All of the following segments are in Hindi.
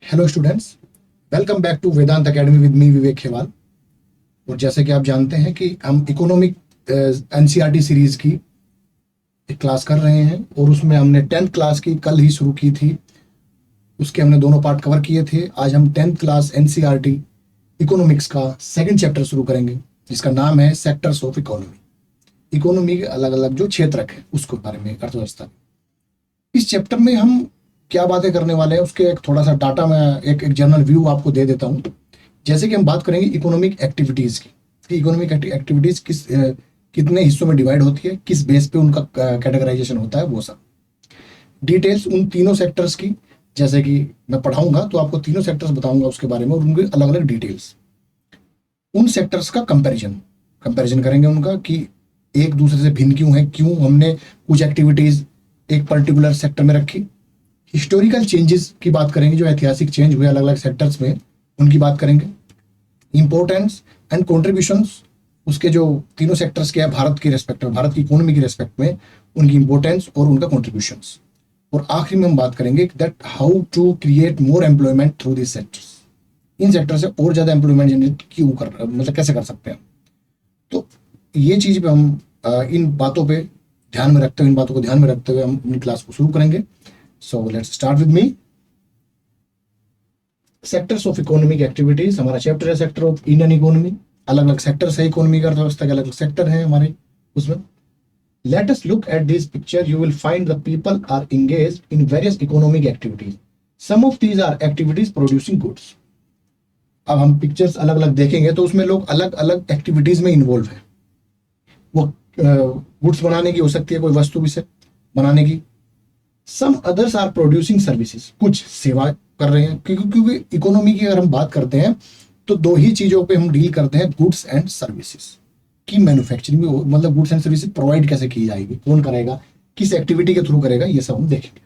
Hello students, welcome back to Vedant Academy with me Vivek Khewal. और जैसे कि आप जानते हैं कि हम इकोनॉमिक एनसीईआरटी सीरीज की एक क्लास कर रहे हैं और उसमें हमने 10th क्लास की कल ही शुरू की थी। उसके हमने दोनों पार्ट कवर किए थे। आज हम 10th क्लास एनसीईआरटी इकोनॉमिक्स का सेकंड चैप्टर शुरू करेंगे, जिसका नाम है सेक्टर्स ऑफ इकोनॉमी। इकोनॉमी के अलग अलग जो क्षेत्रक है उसके बारे में, अर्थव्यवस्था। इस चैप्टर में हम क्या बातें करने वाले हैं उसके एक थोड़ा सा डाटा मैं एक जनरल व्यू आपको दे देता हूं। जैसे कि हम बात करेंगे इकोनॉमिक एक्टिविटीज़ की, कि इकोनॉमिक एक्टिविटीज़ कितने हिस्सों में डिवाइड होती है, किस बेस पे उनका कैटेगराइजेशन होता है, वो सब डिटेल्स उन तीनों सेक्टर्स की। जैसे कि मैं पढ़ाऊंगा तो आपको तीनों सेक्टर्स बताऊंगा उसके बारे में और उनके अलग अलग डिटेल्स। उन सेक्टर्स का कंपैरिजन करेंगे उनका, कि एक दूसरे से भिन्न क्यों है, क्यों हमने कुछ एक्टिविटीज़ एक पर्टिकुलर सेक्टर में रखी। हिस्टोरिकल चेंजेस की बात करेंगे, जो ऐतिहासिक चेंज हुए अलग अलग सेक्टर्स में, उनकी बात करेंगे। इंपॉर्टेंस एंड कॉन्ट्रीब्यूशंस, उसके जो तीनों सेक्टर्स के हैं भारत की रेस्पेक्ट में, भारत की इकोनॉमी की रेस्पेक्ट में, उनकी इंपॉर्टेंस और उनका कॉन्ट्रीब्यूशंस। और आखिरी में हम बात करेंगे that how to create more employment through this sectors. इन सेक्टर से और ज़्यादा एम्प्लॉयमेंट जनरेट क्यों मतलब कैसे कर सकते हैं। तो ये चीज़ पे हम इन बातों पे ध्यान में रखते हुए, इन बातों को ध्यान में रखते हुए हम अपनी क्लास को शुरू करेंगे। So let's start with me. Sectors of economic activities हमारा चैप्टर है, सेक्टर ऑफ इंडियन इकोनॉमी। अलग अलग सेक्टर्स है इकोनॉमी का, अर्थव्यवस्था के अलग अलग सेक्टर है हमारे उसमें। Let us look at this picture. You will find the people are engaged in various economic activities. Some of these are activities producing goods. अब हम पिक्चर्स अलग अलग देखेंगे तो उसमें लोग अलग अलग एक्टिविटीज में इन्वॉल्व है। वो गुड्स बनाने की हो सकती है, कोई वस्तु विषय बनाने की। Some others are producing services, कुछ सेवा कर रहे हैं, क्योंकि इकोनॉमी की अगर हम बात करते हैं तो दो ही चीजों पे हम डील करते हैं, गुड्स एंड सर्विसेज की मैन्युफैक्चरिंग में। मतलब गुड्स एंड सर्विसेज प्रोवाइड कैसे की जाएगी, कौन करेगा, किस एक्टिविटी के थ्रू करेगा, ये सब हम देखेंगे।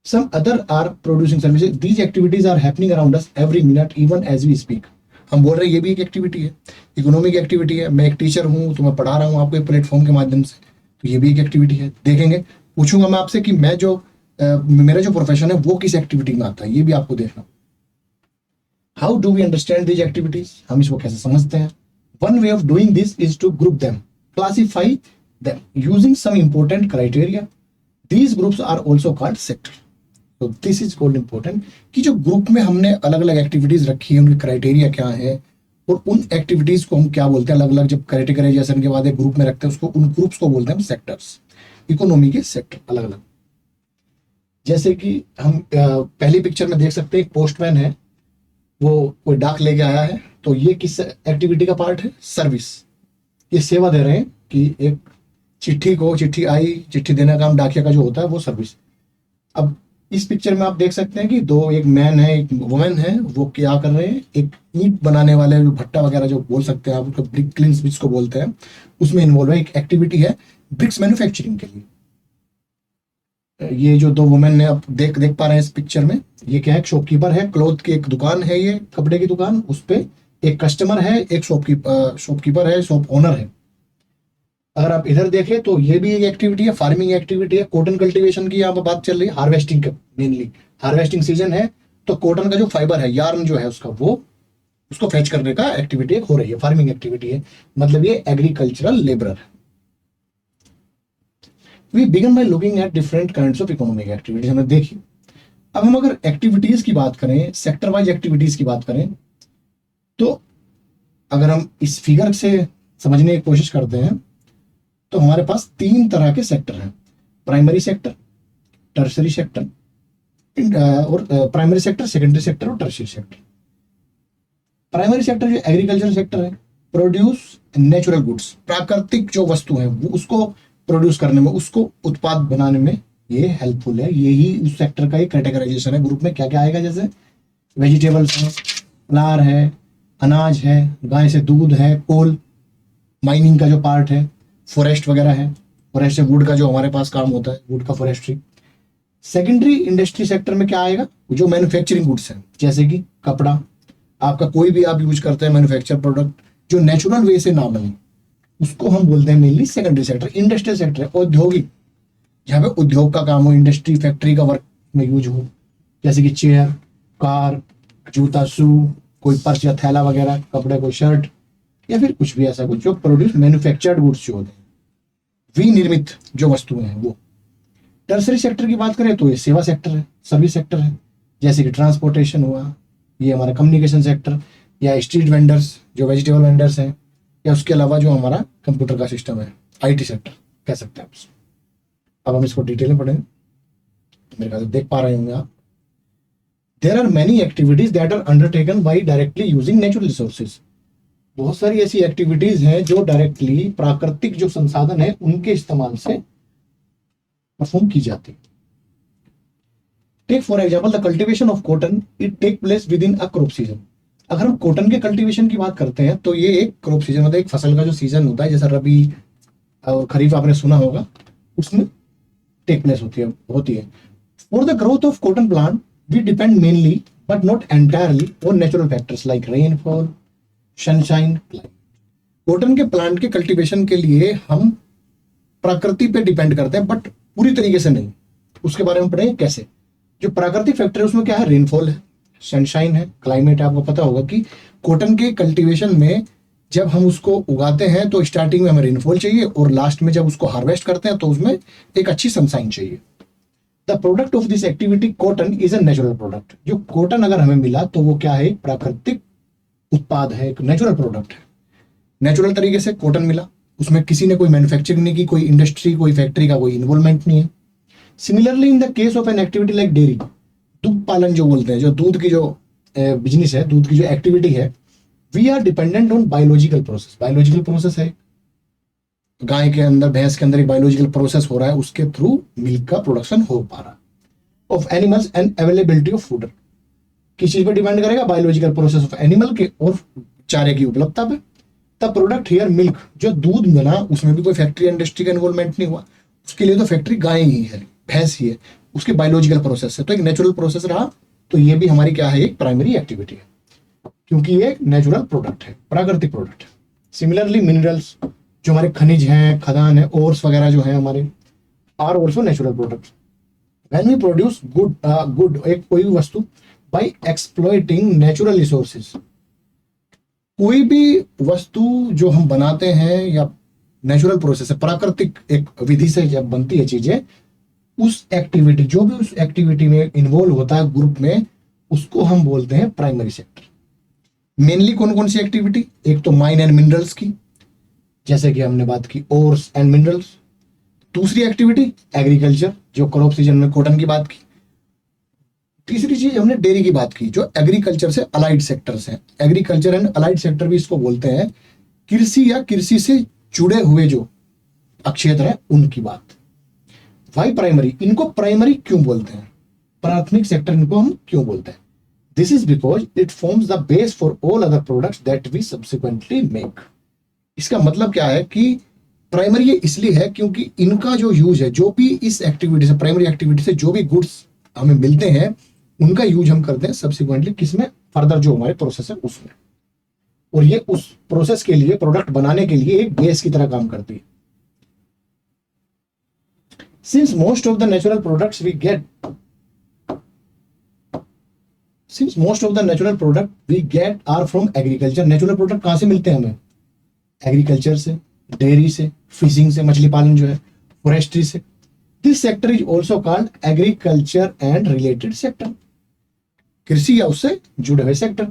Some other are producing services. These activities are happening around us every minute even as we speak. हम बोल रहे हैं ये भी एक एक्टिविटी है, इकोनॉमिक एक्टिविटी है। मैं एक टीचर हूँ तो मैं पढ़ा रहा हूँ आपको एक प्लेटफॉर्म के माध्यम से, तो ये भी एक एक्टिविटी है। देखेंगे, पूछूंगा मैं आपसे कि मैं जो मेरा जो प्रोफेशन है वो किस एक्टिविटी में आता है, ये भी आपको देखना। How do we understand these activities, हम इसको कैसे समझते हैं। One way of doing this is to group them, classify them using some important criteria. These groups are also called sector. तो दिस इज कॉल्ड इंपॉर्टेंट, कि जो ग्रुप में हमने अलग अलग एक्टिविटीज रखी है उनके क्राइटेरिया क्या है, और उन एक्टिविटीज को हम क्या बोलते हैं। अलग अलग जब कैटेगराइजेशन के बाद एक ग्रुप में रखते हैं उसको, उन ग्रुप्स को बोलते हैं हम सेक्टर्स। इकोनॉमी के सेक्टर अलग अलग। जैसे कि हम पहली पिक्चर में देख सकते हैं, एक पोस्टमैन है, वो कोई डाक लेके आया है। तो ये किस एक्टिविटी का पार्ट है, सर्विस। ये सेवा दे रहे हैं कि एक चिट्ठी आई, चिट्ठी देने का काम डाकिया का जो होता है वो सर्विस। अब इस पिक्चर में आप देख सकते हैं कि एक मैन है, एक वुमेन है, वो क्या कर रहे हैं, एक ईंट बनाने वाले जो भट्टा वगैरह जो बोल सकते हैं आप, उसको ब्रिक क्लिंस जिसको बोलते हैं, उसमें इन्वॉल्व है। एक एक्टिविटी है ब्रिक्स मैन्युफैक्चरिंग के लिए। ये जो दो वुमेन ने आप देख पा रहे हैं इस पिक्चर में, ये क्या है, शॉपकीपर है, क्लॉथ की एक दुकान है, ये कपड़े की दुकान। उस पे एक कस्टमर है, एक शॉपकीपर है, शॉप ओनर है। अगर आप इधर देखें तो ये भी एक एक्टिविटी है, फार्मिंग एक्टिविटी है। कॉटन कल्टीवेशन की यहाँ पर बात चल रही है, हार्वेस्टिंग का, मेनली हार्वेस्टिंग सीजन है। तो कॉटन का जो फाइबर है, यार्न जो है उसका, वो उसको फेच करने का एक्टिविटी एक हो रही है, फार्मिंग एक्टिविटी है। मतलब ये एग्रीकल्चरल लेबरर है। We begin by looking at different kinds of economic activities, हमने देखी। अब हम अगर एक्टिविटीज की बात करें, सेक्टर वाइज एक्टिविटीज की बात करें, तो अगर हम इस फिगर से समझने की कोशिश करते हैं तो हमारे पास 3 तरह के सेक्टर हैं, प्राइमरी सेक्टर, टर्शरी सेक्टर और प्राइमरी सेक्टर, सेकेंडरी सेक्टर और टर्शरी सेक्टर। प्राइमरी सेक्टर जो एग्रीकल्चर सेक्टर है, प्रोड्यूस नेचुरल गुड्स, प्राकृतिक जो वस्तु है वो उसको प्रोड्यूस करने में, उसको उत्पाद बनाने में ये हेल्पफुल है। यही उस सेक्टर का एक कैटेगराइजेशन है। ग्रुप में क्या क्या आएगा, जैसे वेजिटेबल्स है, फ्लावर है, अनाज है, गाय से दूध है, कोल, माइनिंग का जो पार्ट है, फॉरेस्ट वगैरह है, फॉरेस्ट से वुड का जो हमारे पास काम होता है, वुड का फॉरेस्ट्री। सेकेंडरी इंडस्ट्री सेक्टर में क्या आएगा, जो मैन्युफैक्चरिंग गुड्स है, जैसे कि कपड़ा, आपका कोई भी आप यूज करते हैं मैन्युफैक्चर प्रोडक्ट, जो नेचुरल वे से ना बने, उसको हम बोलते हैं mainly secondary sector. Industrial sector है औद्योगिक, जहाँ पे उद्योग का काम हो, इंडस्ट्री फैक्ट्री का वर्क में यूज हो, जैसे कि चेयर, कार, जूता, शू, कोई पर्स या थैला वगैरह, कपड़े, कोई शर्ट, या फिर कुछ भी ऐसा कुछ जो प्रोड्यूस मैन्युफैक्चर्ड गुड्स जो होते हैं, विनिर्मित जो वस्तुएं हैं वो। टर्सरी सेक्टर की बात करें तो ये सेवा सेक्टर है, सर्विस सेक्टर है, जैसे कि ट्रांसपोर्टेशन हुआ, ये हमारा कम्युनिकेशन सेक्टर, या स्ट्रीट वेंडर्स जो वेजिटेबल वेंडर्स हैं, या उसके अलावा जो हमारा कंप्यूटर का सिस्टम है, आईटी सेक्टर कह सकते हैं आप इसको। अब हम इसको डिटेल में पढ़ेंगे, मेरे ख्याल से देख पा रहे होंगे आप। There are many activities that are undertaken by directly using natural resources. बहुत सारी ऐसी एक्टिविटीज हैं जो डायरेक्टली प्राकृतिक जो संसाधन है उनके इस्तेमाल से परफॉर्म की जाती है। Take for example the cultivation of cotton, it take place within a crop season. अगर हम कॉटन के कल्टीवेशन की बात करते हैं तो ये एक क्रॉप सीजन होता है, एक फसल का जो सीजन होता है, जैसा रबी और खरीफ आपने सुना होगा, उसमें टेक प्लेस होती है। For the growth of cotton plant we depend mainly but not entirely on natural factors like rainfall, sunshine, climate. Cotton के प्लांट के कल्टीवेशन के लिए हम प्रकृति पे डिपेंड करते हैं, बट पूरी तरीके से नहीं। उसके बारे में पढ़ेंगे कैसे। जो प्राकृतिक फैक्टर है उसमें क्या है, रेनफॉल है, सनशाइन है, क्लाइमेट है। आपको पता होगा कि कॉटन के कल्टीवेशन में जब हम उसको उगाते हैं तो स्टार्टिंग में हमें रेनफॉल चाहिए, और लास्ट में जब उसको हार्वेस्ट करते हैं तो उसमें एक अच्छी सनशाइन चाहिए। The product of this activity cotton is a natural product. जो कॉटन अगर हमें मिला तो वो क्या है, प्राकृतिक उत्पाद है, एक नेचुरल प्रोडक्ट है। नेचुरल तरीके से कॉटन मिला, उसमें किसी ने कोई मैन्युफैक्चरिंग नहीं की, कोई इंडस्ट्री, कोई फैक्ट्री का कोई इन्वॉल्वमेंट नहीं है। Similarly in the case of an activity like dairy, दूध पालन जो बोलते हैं, जो दूध की जो बिजनेस है, दूध की जो एक्टिविटी है, we are dependent on biological process. Biological process है, गाय के अंदर, भैंस के अंदर एक बायोलॉजिकल प्रोसेस हो रहा है, उसके थ्रू मिल्क का प्रोडक्शन हो पा रहा है। Of animals and availability of food, किस चीज पर डिपेंड करेगा, बायोलॉजिकल प्रोसेस ऑफ एनिमल के और चारे की उपलब्धता पे। द प्रोडक्ट हियर मिल्क, जो दूध बना उसमें भी कोई फैक्ट्री इंडस्ट्री का इन्वॉल्वमेंट नहीं हुआ, उसके लिए तो फैक्ट्री गाय ही है, भैंस ही है, उसके बायोलॉजिकल प्रोसेस है, तो एक नेचुरल प्रोसेस रहा। तो ये भी हमारी क्या है, एक प्राइमरी एक्टिविटी है, क्योंकि ये एक नेचुरल प्रोडक्ट है, प्राकृतिक प्रोडक्ट है। सिमिलरली मिनरल्स, जो हमारे खनिज हैं, खदान है, ओर्स वगैरह जो है हमारे, are also natural product. When we produce good एक कोई भी वस्तु बाय एक्सप्लॉइटिंग नेचुरल रिसोर्सेज, कोई भी वस्तु जो हम बनाते हैं या नेचुरल प्रोसेस है, प्राकृतिक एक विधि से जब बनती है चीजें, उस एक्टिविटी, जो भी उस एक्टिविटी में इन्वॉल्व होता है ग्रुप में, उसको हम बोलते हैं प्राइमरी सेक्टर। मेनली कौन कौन सी एक्टिविटी, एक तो माइन एंड मिनरल्स की, जैसे कि हमने बात की ओर्स एंड मिनरल्स। दूसरी एक्टिविटी एग्रीकल्चर, जो क्रॉप सीजन में कॉटन की बात की। तीसरी चीज हमने डेयरी की बात की, जो एग्रीकल्चर से अलाइड सेक्टर्स हैं। एग्रीकल्चर एंड अलाइड सेक्टर भी इसको बोलते हैं, कृषि या कृषि से जुड़े हुए जो क्षेत्र है उनकी बात। वाई प्राइमरी, इनको प्राइमरी क्यों बोलते हैं, प्राथमिक सेक्टर इनको हम क्यों बोलते हैं। This is because it forms the base for all other products that we subsequently make. इसका मतलब क्या है कि प्राइमरी ये इसलिए है क्योंकि इनका जो यूज है, जो भी इस एक्टिविटी से, प्राइमरी एक्टिविटी से जो भी गुड्स हमें मिलते हैं, उनका यूज हम करते हैं सब्सिक्वेंटली किसमें, फर्दर जो हमारे प्रोसेस है उसमें। और ये उस प्रोसेस के लिए, प्रोडक्ट बनाने के लिए एक बेस की तरह काम करती है। Since most of the natural products we get are from agriculture, natural product कहां से मिलते हैं हमें, एग्रीकल्चर से, डेयरी से, फिशिंग से, मछली पालन जो है, फॉरेस्ट्री से। This sector is also called agriculture and related sector, कृषि या उससे जुड़े हुए सेक्टर।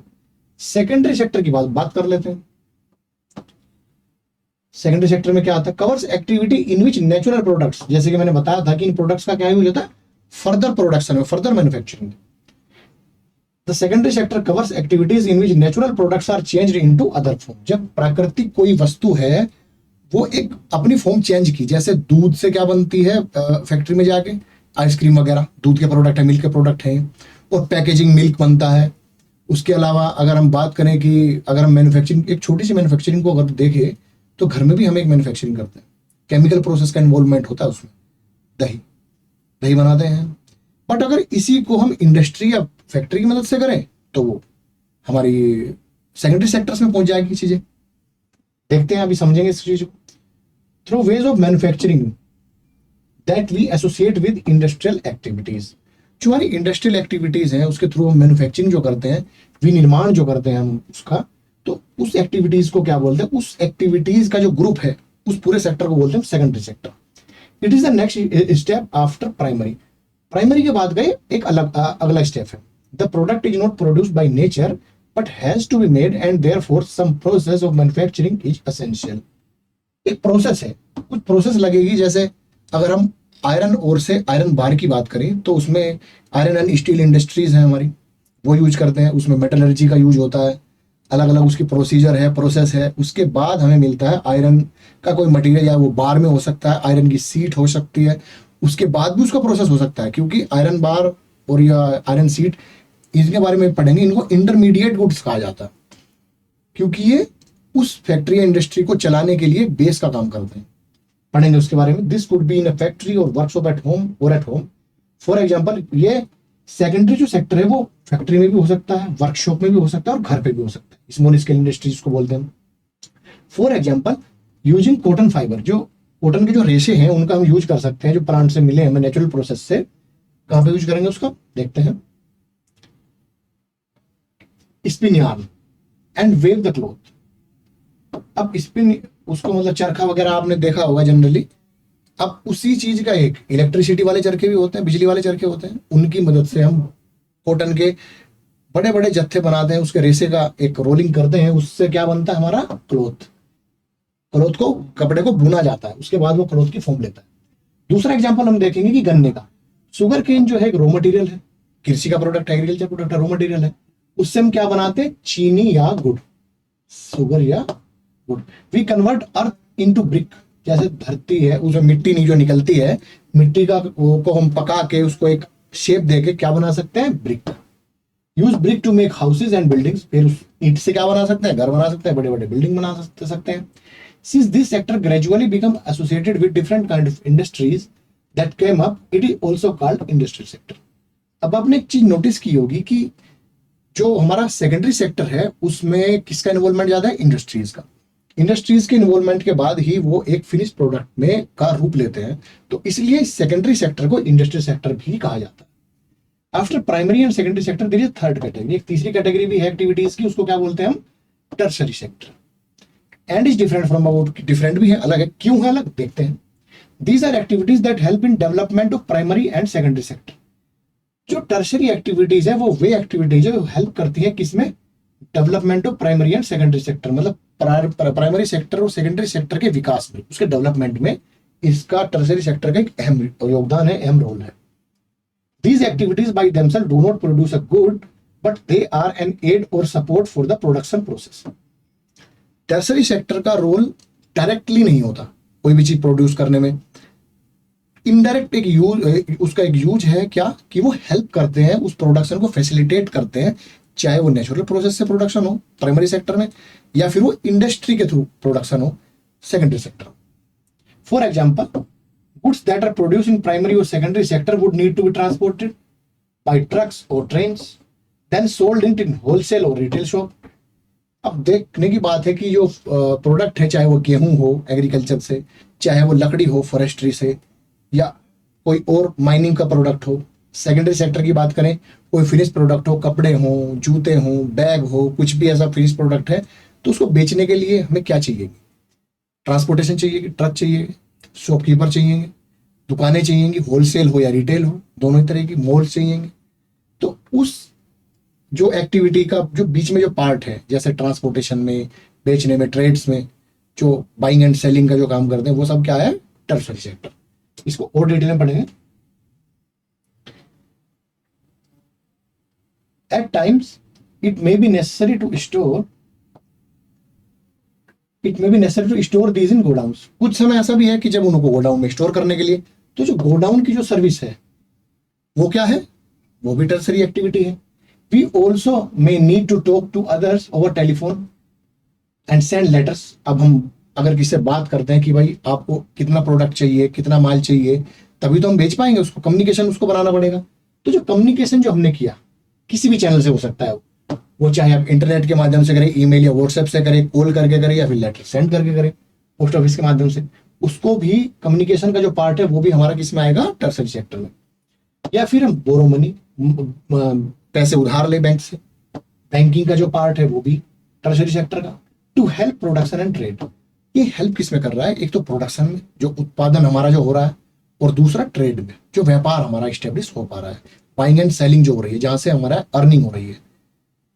सेकेंडरी सेक्टर की बात कर लेते हैं। सेकेंडरी सेक्टर में क्या आता है, covers activity in which natural products, जैसे कि मैंने बताया था कि इन प्रोडक्ट्स का क्या यूज होता है, फर्दर प्रोडक्शन में, further manufacturing. The secondary sector covers activities in which natural products are changed into other form. जब प्राकृतिक कोई वस्तु है वो एक अपनी फॉर्म चेंज की, जैसे दूध से क्या बनती है फैक्ट्री में जाके, आइसक्रीम वगैरह दूध के प्रोडक्ट है, मिल्क के प्रोडक्ट है, और पैकेजिंग मिल्क बनता है। उसके अलावा अगर हम बात करें कि अगर हम मैन्युफैक्चरिंग, एक छोटी सी मैन्युफैक्चरिंग को अगर देखें तो घर में भी हम एक मैन्युफैक्चरिंग करते हैं, केमिकल प्रोसेस का इन्वॉल्वमेंट होता है उसमें। दही बनाते हैं, बट अगर इसी को हम इंडस्ट्री या फैक्ट्री की मदद से करें तो वो हमारी सेकेंडरी सेक्टर्स में पहुंच जाएगी चीजें। देखते हैं, अभी समझेंगे इस चीज को। Through ways of manufacturing that we associate with industrial activities, जो हमारी इंडस्ट्रियल एक्टिविटीज हैं उसके थ्रू हम मैन्युफैक्चरिंग जो करते हैं, विनिर्माण जो करते हैं हम उसका, तो उस एक्टिविटीज को क्या बोलते हैं, उस एक्टिविटीज का जो ग्रुप है उस पूरे सेक्टर को बोलते हैं secondary sector. It is the next step after primary. Primary के बाद गए एक अगला स्टेप है, the product is not produced by nature but has to be made and therefore some process of manufacturing is essential. एक प्रोसेस है, कुछ प्रोसेस लगेगी। जैसे अगर हम आयरन ओर से आयरन बार की बात करें तो उसमें आयरन एंड स्टील इंडस्ट्रीज है हमारी, वो यूज करते हैं, उसमें मेटलर्जी का यूज होता है, अलग अलग उसकी प्रोसीजर है, प्रोसेस है। उसके बाद हमें मिलता है आयरन का कोई मटेरियल, या वो बार में हो सकता है, आयरन की सीट हो सकती है, उसके बाद भी उसका प्रोसेस हो सकता है, क्योंकि आयरन बार और या आयरन सीट इसके बारे में पढ़ेंगे, इनको इंटरमीडिएट गुड्स कहा जाता है, क्योंकि ये उस फैक्ट्री या इंडस्ट्री को चलाने के लिए बेस का काम करते हैं। पढ़ेंगे उसके बारे में। This could be in a factory और वर्कशॉप एट होम और एट होम। फॉर एग्जाम्पल, ये सेकेंडरी जो सेक्टर है वो फैक्ट्री में भी हो सकता है, वर्कशॉप में भी हो सकता है और घर पे भी हो सकता है। स्मॉल स्केल इंडस्ट्रीज को बोलते हैं। For example, using cotton fibre, जो कॉटन के जो रेशे हैं उनका हम यूज कर सकते हैं, जो प्लांट से मिले हमें नेचुरल प्रोसेस से। कहां पे यूज करेंगे उसका देखते हैं। Spin yarn and wave the cloth. अब स्पिन उसको मतलब चरखा वगैरह आपने देखा होगा जनरली। अब उसी चीज का एक इलेक्ट्रिसिटी वाले चरखे भी होते हैं, बिजली वाले चरखे होते हैं, उनकी मदद से हम कॉटन के बड़े बड़े जत्थे बनाते हैं, उसके रेशे का एक रोलिंग करते हैं, उससे क्या बनता है हमारा क्लॉथ। क्लॉथ को, कपड़े को बुना जाता है, उसके बाद वो क्लॉथ की फॉर्म लेता है। दूसरा एग्जाम्पल हम देखेंगे कि गन्ने का। शुगर केन जो है एक रॉ मटेरियल है, कृषि का प्रोडक्ट, एग्रीकल्चर प्रोडक्ट है, रॉ मटेरियल है। उससे हम क्या बनाते हैं, चीनी या गुड़, शुगर या गुड। We convert earth into brick. जैसे धरती है उसमें मिट्टी नहीं जो निकलती है, मिट्टी का को हम पका के उसको एक शेप देके क्या बना सकते हैं, brick. Use brick to make houses and buildings. फिर उस ईंट से क्या बना सकते हैं, घर बना सकते हैं, बड़े बड़े बिल्डिंग बना सकते हैं। Since this sector gradually become associated with different kind of industries that came up, it is also called industrial sector. अब आपने एक चीज नोटिस की होगी कि जो हमारा सेकेंडरी सेक्टर है उसमें किसका इन्वॉल्वमेंट ज्यादा है, इंडस्ट्रीज का। इंडस्ट्रीज के इन्वॉल्वमेंट के बाद ही वो एक फिनिश प्रोडक्ट में का रूप लेते हैं, तो इसलिए सेकेंडरी सेक्टर को इंडस्ट्रियल सेक्टर भी कहा जाता है। After primary and secondary sector there is third category, एक तीसरी कैटेगरी भी है एक्टिविटीज की, उसको क्या बोलते हैं हम, tertiary sector. And is different from about, different भी है, अलग है। क्यों है अलग, देखते हैं। These are activities that help in development of primary and secondary sector. जो टर्शरी एक्टिविटीज है वो वे एक्टिविटीज है जो हेल्प करती है किसमें, development of primary and secondary sector, मतलब प्राइमरी सेक्टर और सेकेंडरी सेक्टर के विकास में, उसके डेवलपमेंट में इसका टर्शरी सेक्टर का एक अहम योगदान है, अहम रोल है। These activities by themselves do not produce a good, but they are an aid or support for the production process. Tertiary sector का रोल डायरेक्टली नहीं होता कोई भी चीज प्रोड्यूस करने में, इनडायरेक्ट एक यूज, उसका एक यूज है क्या, कि वो हेल्प करते हैं, उस प्रोडक्शन को फैसिलिटेट करते हैं, चाहे वो नेचुरल प्रोसेस से प्रोडक्शन हो प्राइमरी सेक्टर में, या फिर वो इंडस्ट्री के थ्रू प्रोडक्शन हो secondary sector. For example, goods that are produced in primary or secondary sector would need to be transported by trucks or trains, then sold in wholesale or retail shop. अब देखने की बात है कि जो प्रोडक्ट है, चाहे वो गेहूं हो एग्रीकल्चर से, चाहे वो लकड़ी हो फॉरेस्ट्री से, या कोई और माइनिंग का प्रोडक्ट हो, सेकेंडरी सेक्टर की बात करें, कोई फिनिश प्रोडक्ट हो, कपड़े हो, जूते हो, बैग हो, कुछ भी ऐसा फिनिश प्रोडक्ट है, तो उसको बेचने के लिए हमें क्या चाहिए, ट्रांसपोर्टेशन चाहिए, ट्रक चाहिए, शॉपकीपर चाहिए, दुकानें चाहिएंगी, होलसेल हो या रिटेल हो, दोनों ही तरह की, मॉल चाहिएंगे। तो उस जो एक्टिविटी का जो बीच में जो पार्ट है, जैसे ट्रांसपोर्टेशन में, बेचने में, ट्रेड्स में, जो बाइंग एंड सेलिंग का जो काम करते हैं, वो सब क्या है, टर्शरी सेक्टर। इसको और डिटेल में पढ़ेंगे। At times it may be necessary to store these in godowns. कुछ समय ऐसा भी है कि जब उनको गोडाउन में स्टोर करने के लिए, तो जो गोडाउन की जो सर्विस है वो क्या है, वो भी टर्शरी एक्टिविटी है। We also may need to talk to others over telephone and send letters. अब हम अगर किसी से बात करते हैं कि भाई आपको कितना प्रोडक्ट चाहिए, कितना माल चाहिए, तभी तो हम बेच पाएंगे, उसको कम्युनिकेशन उसको बनाना पड़ेगा। तो जो कम्युनिकेशन जो हमने किया किसी भी चैनल से हो सकता है, वो चाहे आप इंटरनेट के माध्यम से करें, ईमेल या व्हाट्सएप से करें, कॉल करके करें, या फिर लेटर सेंड करके करें, पोस्ट ऑफिस के माध्यम से, उसको भी कम्युनिकेशन का जो पार्ट है वो भी हमारा किस में आएगा, टर्शरी सेक्टर में। या फिर हम बोरो मनी, पैसे उधार ले बैंक से, बैंकिंग का जो पार्ट है वो भी टर्शरी सेक्टर का। To help production and trade, ये हेल्प किस में कर रहा है, एक तो प्रोडक्शन में जो उत्पादन हमारा जो हो रहा है, और दूसरा ट्रेड में जो व्यापार हमारा स्टेब्लिश हो पा रहा है, बाइंग एंड सेलिंग जो हो रही है, जहां से हमारा अर्निंग हो रही है।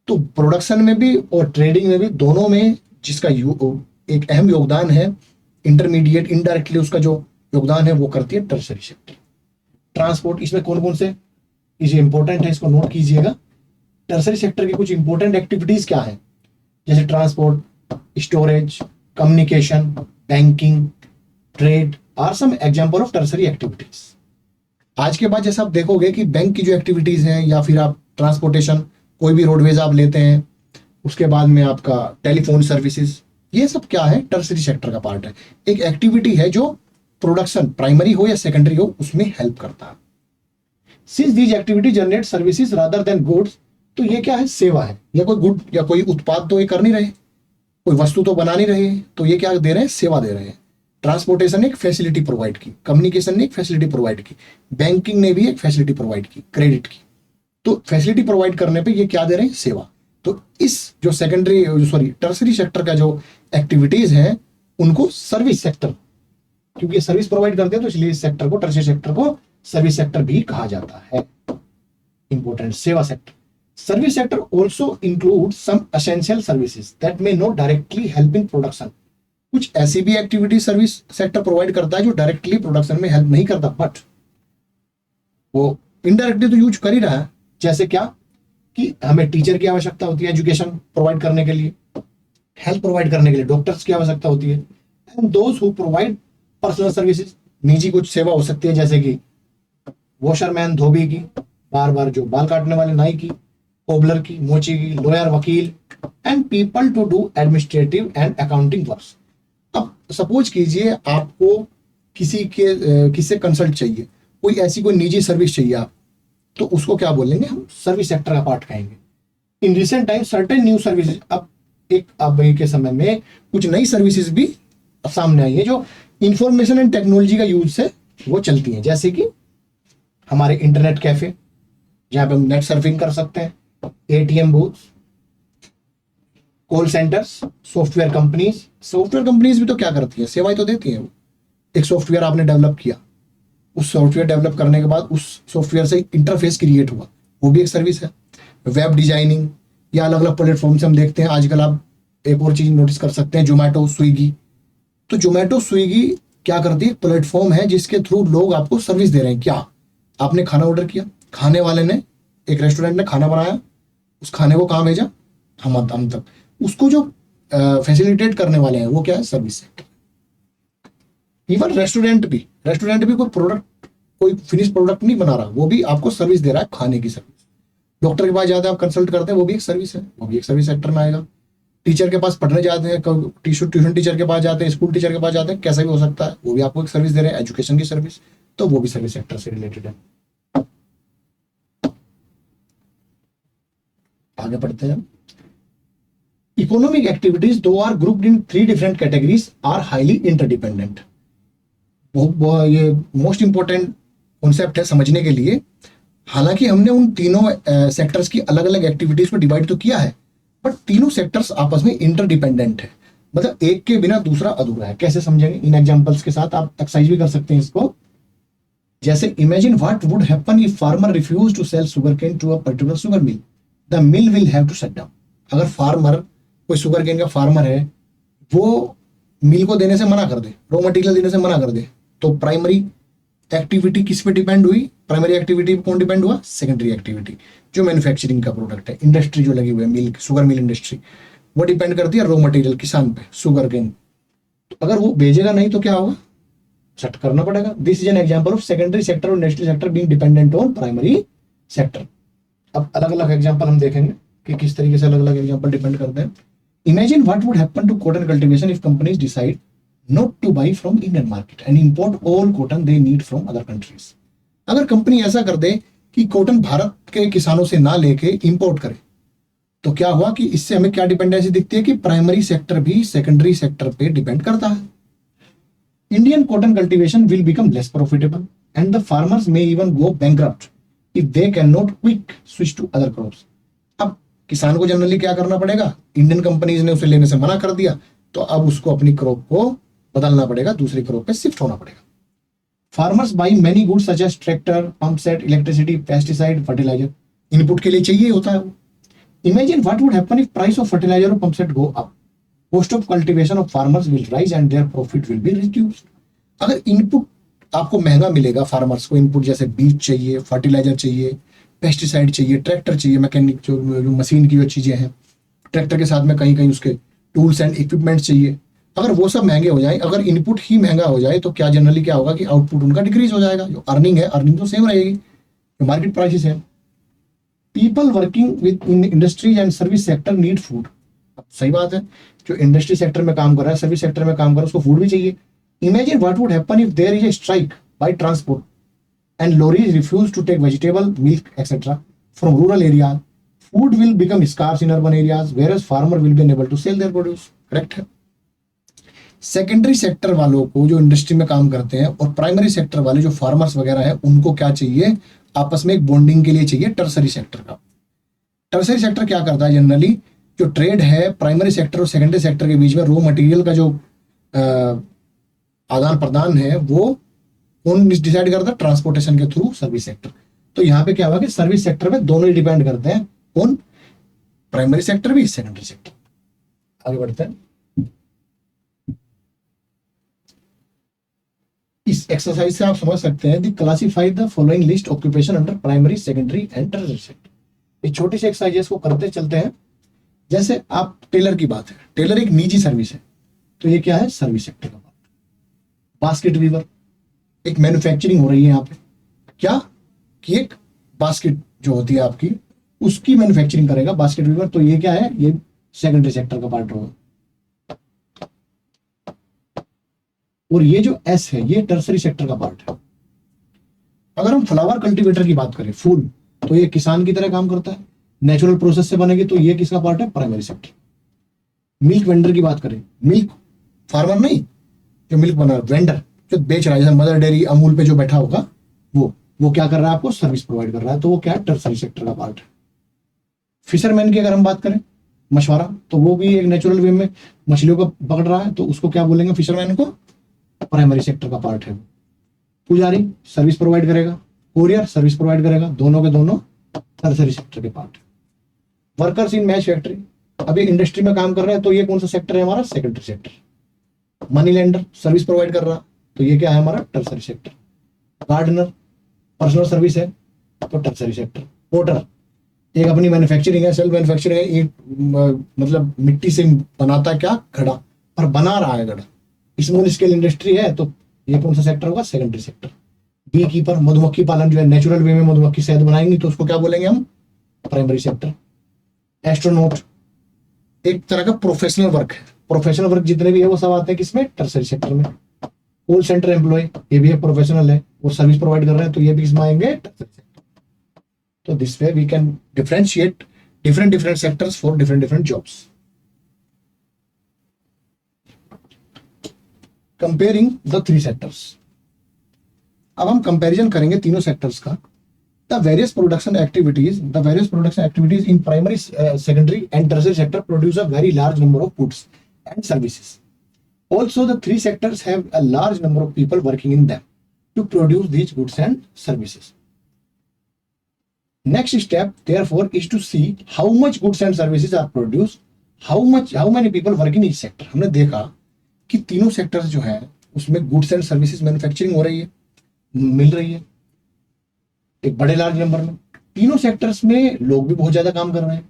तो प्रोडक्शन में भी और ट्रेडिंग में भी, दोनों में जिसका एक अहम योगदान है, इंटरमीडिएट इनडायरेक्टली उसका जो योगदान है वो करती है टर्शरी सेक्टर। ट्रांसपोर्ट, इसमें कौन कौन से ये इंपॉर्टेंट है, इसको नोट कीजिएगा। टर्शरी सेक्टर की कुछ इंपॉर्टेंट एक्टिविटीज क्या है, जैसे transport, storage, communication, banking, trade are some example of tertiary activities. आज के बाद जैसे आप देखोगे कि बैंक की जो एक्टिविटीज हैं, या फिर आप ट्रांसपोर्टेशन, कोई भी रोडवेज आप लेते हैं, उसके बाद में आपका टेलीफोन सर्विसेज, ये सब क्या है, टर्शरी सेक्टर का पार्ट है। एक एक्टिविटी है जो प्रोडक्शन प्राइमरी हो या सेकेंडरी हो उसमें हेल्प करता है। Since these activity generate services rather than goods, तो ये क्या है, सेवा है, या कोई गुड या कोई उत्पाद तो ये कर नहीं रहे, कोई वस्तु तो बना नहीं रहे, तो ये क्या दे रहे हैं, सेवा दे रहे हैं। ट्रांसपोर्टेशन ने एक फैसिलिटी प्रोवाइड की, कम्युनिकेशन ने एक फैसिलिटी प्रोवाइड की, बैंकिंग ने भी एक फैसिलिटी प्रोवाइड की, क्रेडिट की। तो फैसिलिटी प्रोवाइड करने पे ये क्या दे रहे हैं, सेवा। तो इस जो टर्शरी सेक्टर का जो एक्टिविटीज है उनको सर्विस सेक्टर, क्योंकि सर्विस प्रोवाइड करते हैं तो इसलिए इस सेक्टर को, टर्शरी सेक्टर को सर्विस सेक्टर भी कहा जाता है। इंपॉर्टेंट, सेवा sector. Service sector also include some essential services that may not directly help in production. कुछ ऐसी भी एक्टिविटी सर्विस सेक्टर प्रोवाइड करता है जो डायरेक्टली प्रोडक्शन में हेल्प नहीं करता, बट वो इनडायरेक्टली तो यूज कर ही रहा है। जैसे क्या कि हमें टीचर की आवश्यकता होती है एजुकेशन प्रोवाइड करने के लिए, हेल्थ प्रोवाइड करने के लिए डॉक्टर्स की आवश्यकता होती है, and those who provide personal services, निजी कुछ सेवा हो सकती है, जैसे कि वॉशरमैन धोबी की, बार बार जो बाल काटने वाले नाई की, कोबलर की, मोची की, लॉयर वकील, and people to do administrative and accounting works. अब सपोज कीजिए आपको किससे कंसल्ट चाहिए, कोई ऐसी कोई निजी सर्विस चाहिए आप, तो उसको क्या बोलेंगे हम, सर्विस सेक्टर का पार्ट कहेंगे। In recent time certain new services, अब के समय में कुछ नई सर्विसेज भी सामने आई है जो इंफॉर्मेशन एंड टेक्नोलॉजी का यूज से वो चलती हैं, जैसे कि हमारे इंटरनेट कैफे जहां पे हम नेट सर्फिंग कर सकते हैं, ATM booth, call centres, software companies भी तो क्या करती है, सेवाएं तो देती हैं। वो एक सॉफ्टवेयर आपने डेवलप किया, उस सॉफ्टवेयर डेवलप करने के बाद उस सॉफ्टवेयर से इंटरफेस क्रिएट हुआ, वो भी एक सर्विस है। वेब डिजाइनिंग या अलग अलग प्लेटफॉर्म से हम देखते हैं आजकल, आप एक और चीज नोटिस कर सकते हैं, जोमेटो, स्विगी। तो जोमेटो, स्विगी क्या करती है, प्लेटफॉर्म है जिसके थ्रू लोग आपको सर्विस दे रहे हैं। क्या आपने खाना ऑर्डर किया, खाने वाले ने, एक रेस्टोरेंट ने खाना बनाया, उस खाने को कहाँ भेजा, हम तक। उसको जो फैसिलिटेट करने वाले हैं वो क्या है, सर्विस सेक्टर। इवन रेस्टोरेंट भी कोई प्रोडक्ट, कोई फिनिश प्रोडक्ट नहीं बना रहा, वो भी आपको सर्विस दे रहा है, खाने की सर्विस। डॉक्टर के पास जाते हैं आप, कंसल्ट करते हैं, वो भी एक सर्विस है, वो भी एक सर्विस सेक्टर में आएगा। टीचर के पास पढ़ने जाते हैं, ट्यूशन टीचर के पास जाते हैं, स्कूल टीचर के पास जाते हैं, कैसा भी हो सकता है, वो भी आपको एक सर्विस दे रहे हैं, एजुकेशन की सर्विस, तो वो भी सर्विस सेक्टर से रिलेटेड है। आगे बढ़ते हैं। इकोनॉमिक एक्टिविटीज दो are grouped in 3 different categories are highly interdependent. ये मोस्ट इंपॉर्टेंट कॉन्सेप्ट है समझने के लिए। हालांकि हमने उन तीनों सेक्टर्स की अलग अलग एक्टिविटीज को डिवाइड तो किया है, बट तीनों सेक्टर्स आपस में इंटरडिपेंडेंट है, मतलब एक के बिना दूसरा अधूरा है। कैसे समझेंगे, इन एग्जांपल्स के साथ आप एक्सरसाइज भी कर सकते हैं इसको। जैसे imagine what would happen if farmer refuse to sell sugarcane to a particular sugar mill, the mill will have to shut down. अगर फार्मर, कोई शुगरकेन का फार्मर है, वो मिल को देने से मना कर दे, रॉ मटेरियल देने से मना कर दे, तो प्राइमरी एक्टिविटी किस पे डिपेंड हुई, प्राइमरी एक्टिविटी पे कौन डिपेंड हुआ, सेकेंडरी एक्टिविटी जो मैन्युफैक्चरिंग का प्रोडक्ट है, इंडस्ट्री जो लगी हुई है, मिल, शुगर मिल इंडस्ट्री, वो डिपेंड करती है रॉ मटेरियल किसान पे, शुगर केन। तो अगर वो भेजेगा नहीं तो क्या होगा, शट करना पड़ेगा। This is an example of secondary sector और industry sector being dependent on primary sector. अब अलग अलग एग्जांपल हम देखेंगे कि किस तरीके से अलग अलग एग्जांपल डिपेंड करते हैं। Imagine what would happen to cotton cultivation if companies decide not to buy from Indian market and import all cotton they need from other countries। अगर कंपनी ऐसा कर दे कि कॉटन भारत के किसानों से ना लेके इंपोर्ट करे, तो क्या हुआ कि इससे हमें क्या डिपेंडेंसी दिखती है कि प्राइमरी सेक्टर भी सेकेंडरी सेक्टर पे डिपेंड करता है। Indian cotton cultivation will become less profitable and the farmers may even go bankrupt if they can not quick switch to other crops. अब किसान को जनरली क्या करना पड़ेगा, इंडियन कंपनीज ने उसे लेने से मना कर दिया, तो अब उसको अपनी क्रॉप को बदलना पड़ेगा, दूसरी क्रॉप पे शिफ्ट होना पड़ेगा। Farmers buy many goods such as tractor, pump set, electricity, pesticide, fertiliser. Input के लिए चाहिए होता है वो। Imagine what would happen if price of fertiliser और pump set go up, cost of cultivation of farmers will rise and their profit will be reduced. अगर इनपुट आपको महंगा मिलेगा, फार्मर्स को इनपुट जैसे बीज चाहिए, फर्टिलाइजर चाहिए, पेस्टिसाइड चाहिए, ट्रैक्टर चाहिए, मैकेनिक जो मशीन की जो चीजें हैं, ट्रैक्टर के साथ में कहीं कहीं उसके टूल्स एंड इक्विपमेंट चाहिए, अगर वो सब महंगे हो जाए, अगर इनपुट ही महंगा हो जाए, तो क्या जनरली क्या होगा कि आउटपुट उनका डिक्रीज हो जाएगा। जो अर्निंग है, अर्निंग तो सेम रहेगी, जो मार्केट प्राइसेस है। People working with in industries and service sector need food. सही बात है, जो इंडस्ट्री सेक्टर में काम कर रहा है, सर्विस सेक्टर में काम कर रहा है, उसको फूड भी चाहिए। Imagine what would happen if there is a strike by transport and lorries refuse to take vegetable, milk, etc. from rural areas. Food will become scarce in urban areas, whereas farmer will be unable to sell their produce. Correct है। सेकेंडरी सेक्टर वालों को, जो इंडस्ट्री में काम करते हैं, और प्राइमरी सेक्टर वाले जो फार्मर्स वगैरह है, उनको क्या चाहिए, आपस में एक बॉन्डिंग के लिए चाहिए टर्सरी सेक्टर का। टर्सरी सेक्टर क्या करता है, जनरली जो ट्रेड है प्राइमरी सेक्टर और सेकेंडरी सेक्टर के बीच में, रॉ मटेरियल का जो आदान प्रदान है, वो कौन डिसाइड करता है, ट्रांसपोर्टेशन के थ्रू सर्विस सेक्टर। तो यहाँ पे क्या हुआ कि सर्विस सेक्टर में दोनों ही डिपेंड करते हैं, कौन, प्राइमरी सेक्टर भी, सेकेंडरी सेक्टर। आगे बढ़ते हैं। इस एक्सरसाइज से आप समझ सकते हैं, classify the following list occupation under primary, secondary and tertiary sector. इस छोटी सी एक्सरसाइजेस को करते चलते हैं। जैसे आप टेलर की बात है, टेलर एक निजी सर्विस है, तो ये क्या है, सर्विस सेक्टर का पार्ट। बास्केट वीवर, एक मैन्युफैक्चरिंग हो रही है यहाँ पे, क्या कि एक बास्केट जो होती है आपकी, उसकी मैन्युफैक्चरिंग करेगा बास्केट वीवर, तो ये क्या है, ये सेकेंडरी सेक्टर का पार्ट होगा। और ये जो एस है, ये टर्सरी सेक्टर का पार्ट है। अगर हम फ्लावर कल्टीवेटर की बात करें, फूल, तो ये किसान की तरह काम करता है, नेचुरल प्रोसेस से बनेगी, तो ये किसका पार्ट है, प्राइमरी सेक्टर। मिल्क वेंडर की बात करें, मिल्क फार्मर नहीं, जो मिल्क बना रहा, वेंडर जो बेच रहा है, जैसे मदर डेयरी, अमूल पे जो बैठा होगा, वो क्या कर रहा है, आपको सर्विस प्रोवाइड कर रहा है, तो वो क्या है, टर्सरी सेक्टर का पार्ट है। फिशरमैन की अगर हम बात करें, मछुआरा, तो वो भी एक नेचुरल वे में मछलियों को पकड़ रहा है, तो उसको क्या बोलेंगे, फिशरमैन को, प्राइमरी सेक्टर का पार्ट है। पुजारी सर्विस प्रोवाइड करेगा, कोरियर सर्विस प्रोवाइड करेगा, दोनों के दोनों टर्सरी सेक्टर के पार्ट है। वर्कर्स इन मैच फैक्ट्री, अभी इंडस्ट्री में काम कर रहे हैं, तो ये कौन सा सेक्टर है हमारा, secondary sector. Money lender service provide कर रहा, तो ये क्या है हमारा, tertiary sector. Gardener personal service है, तो टर्सरी सेक्टर। पोटर एक अपनी मैन्युफैक्चरिंग है, सेल्फ मैन्युफैक्चरिंग है, एक मतलब मिट्टी से बनाता है क्या, घड़ा, और बना रहा है घड़ा, स्मॉल स्केल इंडस्ट्री है, तो ये कौन सा सेक्टर होगा, सेकेंडरी सेक्टर। बी कीपर मधुमक्खी पालन, जो है नेचुरल वे में मधुमक्खी शहद बनाएंगी, तो उसको क्या बोलेंगे हम, प्राइमरी सेक्टर। एस्ट्रोनॉट एक तरह का प्रोफेशनल वर्क है, प्रोफेशनल वर्क जितने भी है वो सब आते हैं किसमें, टर्सरी सेक्टर में। कॉल सेंटर एम्प्लॉय, ये भी एक प्रोफेशनल है, वो सर्विस प्रोवाइड कर रहे हैं, तो ये भी किसमें आएंगे, टर्सरी सेक्टर। तो this way we can differentiate different sectors for different jobs. Comparing the three sectors, अब हम कंपैरिजन करेंगे तीनों सेक्टर्स का। The various production activities in primary, secondary and tertiary sector produce a very large number of goods and services. Also, the three sectors have a large number of people working in them to produce these goods and services. Next step, therefore, is to see how much goods and services are produced, how many people work in each sector. हमने देखा कि तीनों सेक्टर्स जो हैं उसमें गुड्स एंड सर्विसेज मैन्युफैक्चरिंग हो रही है, मिल रही है एक बड़े लार्ज नंबर में। तीनों सेक्टर्स में लोग भी बहुत ज्यादा काम कर रहे हैं,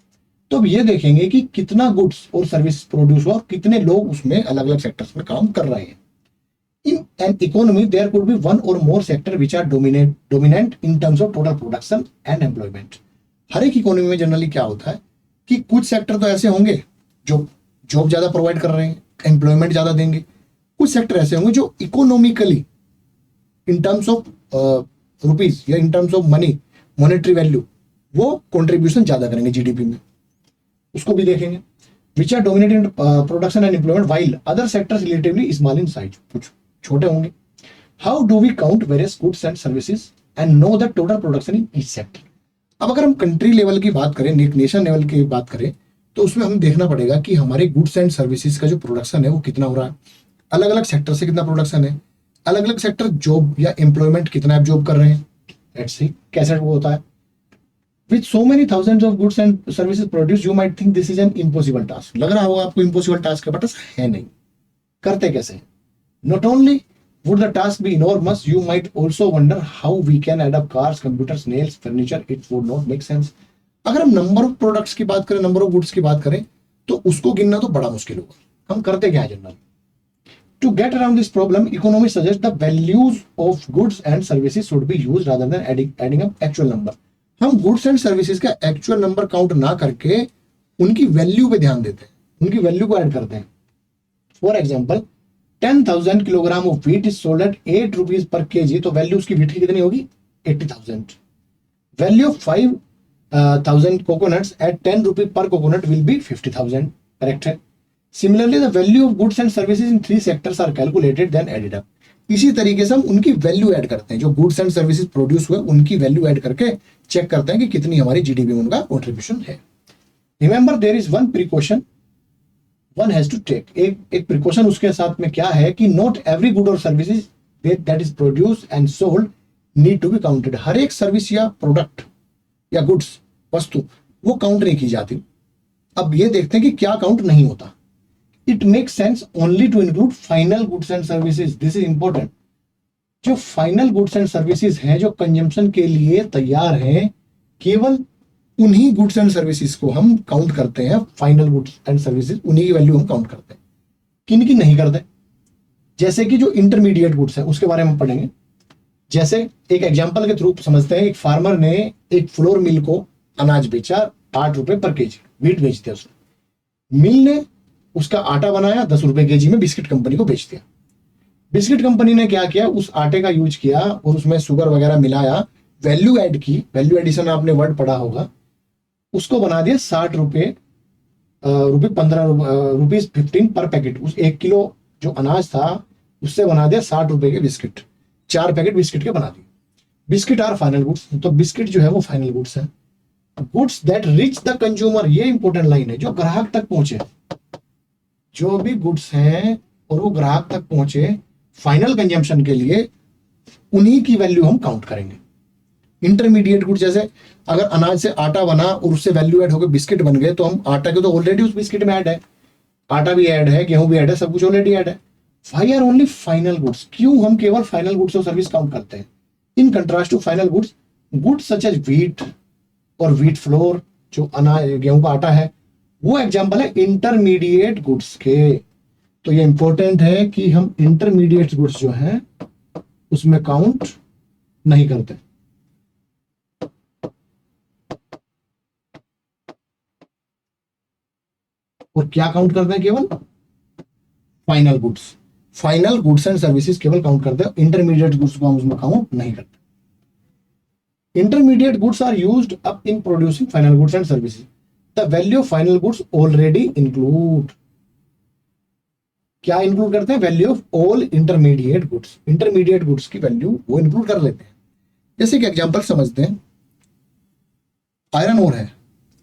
तो अब ये देखेंगे कि कितना गुड्स और सर्विस प्रोड्यूस हुआ और कितने लोग उसमें अलग अलग सेक्टर्स में काम कर रहे हैं। In an economy there could be one और more sector which are dominant in terms of total production and employment. हर एक इकोनॉमी में जनरली क्या होता है कि कुछ सेक्टर तो ऐसे होंगे जो जॉब ज्यादा प्रोवाइड कर रहे हैं, एम्प्लॉयमेंट ज्यादा देंगे। कुछ सेक्टर ऐसे होंगे जो economically in terms of rupees या in terms of money, monetary value, वो कॉन्ट्रीब्यूशन ज्यादा करेंगे जीडीपी में, उसको भी देखेंगे। Which are dominating production and employment while other sectors relatively small in size, कुछ छोटे होंगे। How do we count various goods and services and know the total production in each sector. अब अगर हम कंट्री लेवल की बात करें, नेशन लेवल की बात करें, तो उसमें हम देखना पड़ेगा कि हमारे गुड्स एंड सर्विसेज का जो प्रोडक्शन है वो कितना हो रहा है, अलग अलग सेक्टर से कितना प्रोडक्शन है, अलग अलग सेक्टर जॉब या एम्प्लॉयमेंट कितना एब्जॉर्ब कर रहे हैं, लेट्स सी कैसे वो होता है. With so many thousands of goods and services produced, you might think this is an impossible task. लग रहा होगा आपको impossible task है, but है नहीं. करते कैसे? Not only would the task be enormous, you might also wonder how we can add up cars, computers, nails, furniture. It would not make sense. अगर हम नंबर ऑफ प्रोडक्ट्स की बात करें, नंबर ऑफ गुड्स की बात करें, तो उसको गिनना तो बड़ा मुश्किल होगा. हम करते क्या है general? To get around this problem, economists suggest the values of goods and services should be used rather than adding up actual number. हम गुड्स एंड सर्विसेज का एक्चुअल नंबर काउंट ना करके उनकी वैल्यू पे ध्यान देते हैं, उनकी वैल्यू को ऐड करते हैं. For example 10,000 kilogram of wheat is sold at 8 rupees per KG, तो वैल्यू उसकी व्हीट की कितनी होगी? 80,000. Value of 5,000 coconuts at 10 rupee per coconut will be 50,000. Correct है. Similarly the value of goods and services in 3 sectors are calculated then added up. इसी तरीके से हम उनकी वैल्यू ऐड करते हैं, जो गुड्स एंड सर्विसेज प्रोड्यूस हुए उनकी वैल्यू ऐड करके चेक करते हैं कि कितनी हमारी जीडीपी में उनका कंट्रीब्यूशन है. Remember there is one precaution one has to take. एक प्रिकॉशन उसके साथ में क्या है कि नॉट एवरी गुड और services that is produce and sold need to be counted. हर एक सर्विस या प्रोडक्ट या गुड्स वस्तु वो काउंट नहीं की जाती. अब ये देखते हैं कि क्या काउंट नहीं होता. It makes sense only to include final goods and services. This is important. जो फाइनल गुड्स एंड सर्विसेज हैं, जो कंजम्पशन के लिए तैयार हैं, केवल उन्हीं गुड्स एंड सर्विसेज को हम काउंट करते हैं. फाइनल गुड्स एंड सर्विसेज उन्हीं की वैल्यू हम काउंट करते हैं. किन की नहीं करते? जैसे कि जो इंटरमीडिएट गुड्स है उसके बारे में हम पढ़ेंगे. जैसे एक एग्जाम्पल के थ्रू समझते हैं. एक फार्मर ने एक फ्लोर मिल को अनाज बेचा 8 रुपए पर केजी, व्हीट बेच दिया उसने. मिल ने उसका आटा बनाया 10 रुपए केजी में, बिस्किट कंपनी को बेच दिया. बिस्किट कंपनी ने क्या किया? उस आटे का यूज किया और उसमें शुगर वगैरह मिलाया, वैल्यू ऐड की. वैल्यू एडिशन आपने वर्ड पढ़ा होगा. उसको बना दिया 60 रुपए, रुपीज 15 पर पैकेट. उस 1 किलो जो अनाज था उससे बना दिया 60 रुपए के बिस्किट. 4 पैकेट बिस्किट के बना दिए. Biscuit are final goods. तो बिस्किट जो है वो फाइनल गुड्स है. Goods that reach the consumer, ये इंपॉर्टेंट लाइन है, जो ग्राहक तक पहुंचे. जो भी गुड्स हैं और वो ग्राहक तक पहुंचे फाइनल कंजम्पशन के लिए, उन्हीं की वैल्यू हम काउंट करेंगे. इंटरमीडिएट गुड्स, जैसे अगर अनाज से आटा बना और उससे वैल्यू ऐड होकर बिस्किट बन गए, तो हम आटा के तो ऑलरेडी उस बिस्किट में ऐड है, आटा भी ऐड है, गेहूं भी ऐड है, सब कुछ ऑलरेडी ऐड है. Why are only final goods? क्यों हम केवल फाइनल गुड्स और सर्विस काउंट करते हैं in contrast to final goods? Goods such as wheat और व्हीट फ्लोर, जो अनाज गेहूं का आटा है, वो एग्जाम्पल है इंटरमीडिएट गुड्स के. तो ये इंपॉर्टेंट है कि हम इंटरमीडिएट गुड्स जो है उसमें काउंट नहीं करते. और क्या काउंट करते हैं? केवल final goods. Final goods and services केवल काउंट करते हैं, इंटरमीडिएट गुड्स को हम उसमें काउंट नहीं करते. Intermediate goods are used up in producing final goods and services. The value of final goods already include. क्या इंक्लूड करते हैं? Value of all intermediate goods. Intermediate goods की वैल्यू वो इंक्लूड कर लेते हैं. जैसे कि एग्जांपल समझते हैं. आयरन ओर है.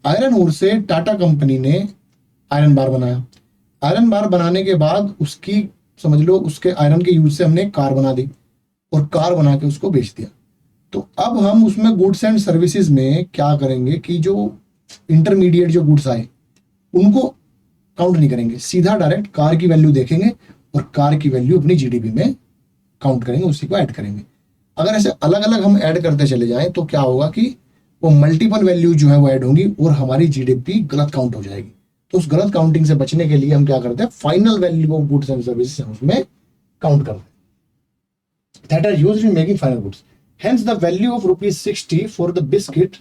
आयरन ओर से टाटा कंपनी ने आयरन बार बनाया. आयरन बार बनाने के बाद उसकी समझ लो उसके आयरन के यूज से हमने कार बना दी और कार बना के उसको बेच दिया. तो अब हम उसमें गुड्स एंड सर्विसेज में क्या करेंगे कि जो इंटरमीडिएट जो गुड्स आए उनको काउंट नहीं करेंगे, सीधा डायरेक्ट कार की वैल्यू देखेंगे और कार की वैल्यू अपनी जीडीपी में काउंट करेंगे, उसी को ऐड करेंगे. अगर ऐसे अलग अलग हम ऐड करते चले जाएं तो क्या होगा कि वो मल्टीपल वैल्यू जो है वो ऐड होंगी और हमारी जीडीपी गलत काउंट हो जाएगी. तो उस गलत काउंटिंग से बचने के लिए हम क्या करते हैं? Final value of goods and services हम उसमें काउंट करते हैं. That are used in making final goods. Hence the value of ₹60 for the biscuit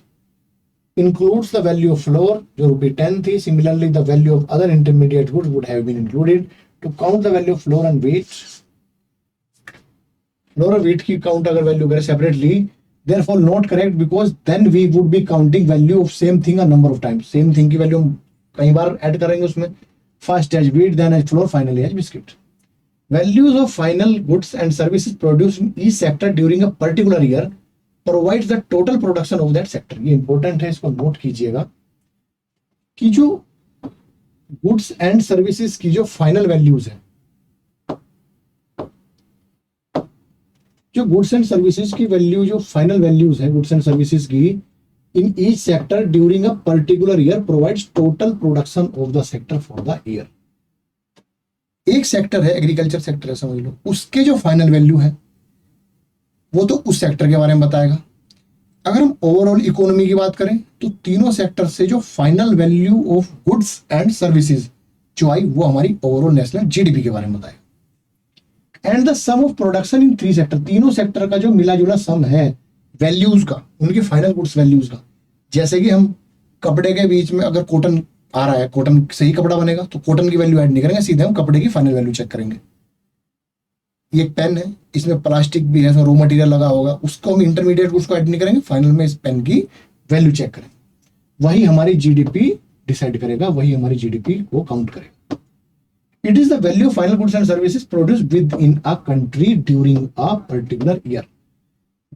includes the value of flour, जो ₹10 थी. Similarly, the value of other intermediate goods would have been included. To count the value of flour and wheat, flour और wheat की count अगर value करें separately, therefore not correct because then we would be counting value of same thing a number of times. Same thing की value हम कई बार ऐड करेंगे उसमें. First as wheat, then as flour, finally as biscuit. Values of final goods and services produced in each sector during a particular year provides the total production of that sector. ये इंपॉर्टेंट है, इसको नोट कीजिएगा कि जो गुड्स एंड सर्विसेज की जो फाइनल वैल्यूज है, जो गुड्स एंड सर्विसेज की वैल्यू, जो फाइनल वैल्यूज है गुड्स एंड सर्विसेज की in each sector during a particular year provides total production of the sector for the year. एक सेक्टर है, एग्रीकल्चर सेक्टर है समझ लो, उसके जो फाइनल वैल्यू है वो तो उस सेक्टर के बारे में बताएगा। अगर हम ओवरऑल इकोनॉमी की बात करें तो तीनों सेक्टर से जो final value of goods and services जो आई वो हमारी ओवरऑल नेशनल जीडीपी के बारे में बताएगा। And the sum of production in three sector, तीनों सेक्टर का जो मिला जुला सम है वैल्यूज का, उनके फाइनल गुड्स वैल्यूज का। जैसे कि हम कपड़े के बीच में अगर कॉटन आ रहा है, कॉटन से ही कपड़ा बनेगा तो कॉटन की वैल्यू ऐड नहीं करेंगे, सीधे हम कपड़े की फाइनल वैल्यू चेक करेंगे। ये एक पेन है, इसमें प्लास्टिक भी है, इसमें रॉ मटेरियल लगा होगा, उसको हम इंटरमीडिएट उसको ऐड नहीं करेंगे, फाइनल में इस पेन की वैल्यू चेक करें। वही हमारी जीडीपी डिसाइड करेगा, वही हमारी जीडीपी को काउंट करेगा। It is the value of final goods and services produce with in a country during a particular year.